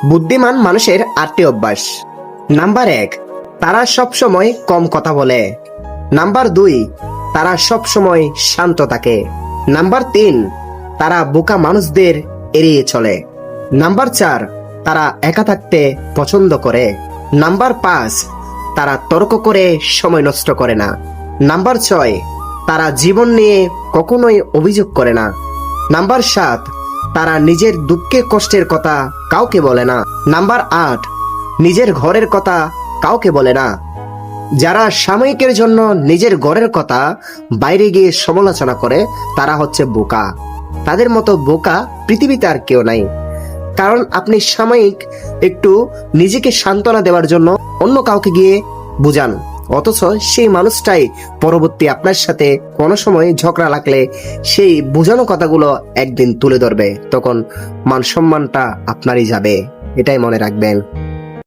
বুদ্ধিমান মানুষের 8টি অভ্যাস। নাম্বার 1, তারা সব সময় কম কথা বলে। নাম্বার 2, তারা সব সময় শান্ত থাকে। নাম্বার 3, তারা বোকা মানুষদের এড়িয়ে চলে। নাম্বার 4, তারা একা থাকতে পছন্দ করে। নাম্বার 5, তারা তর্ক করে সময় নষ্ট করে না। নাম্বার 6, তারা জীবন নিয়ে কখনোই অভিযোগ করে না। নাম্বার 7, তারা নিজের দুঃখে কষ্টের কথা কাউকে বলে না। নাম্বার 8, নিজের ঘরের কথা কাউকে বলে না। যারা সাময়িকের জন্য নিজের ঘরের কথা বাইরে গিয়ে সমালোচনা করে তারা হচ্ছে বোকা। তাদের মতো বোকা পৃথিবীতে আর কেউ নাই। কারণ আপনি সাময়িক একটু নিজেকে সান্ত্বনা দেওয়ার জন্য অন্য কাউকে গিয়ে বুঝান, অথচ সেই মানুষটাই পরবর্তী আপনার সাথে কোনো সময় ঝগড়া লাগলে সেই বোঝানো কথাগুলো একদিন তুলে ধরবে, তখন মান সম্মানটা আপনারই যাবে। এটাই মনে রাখবেন।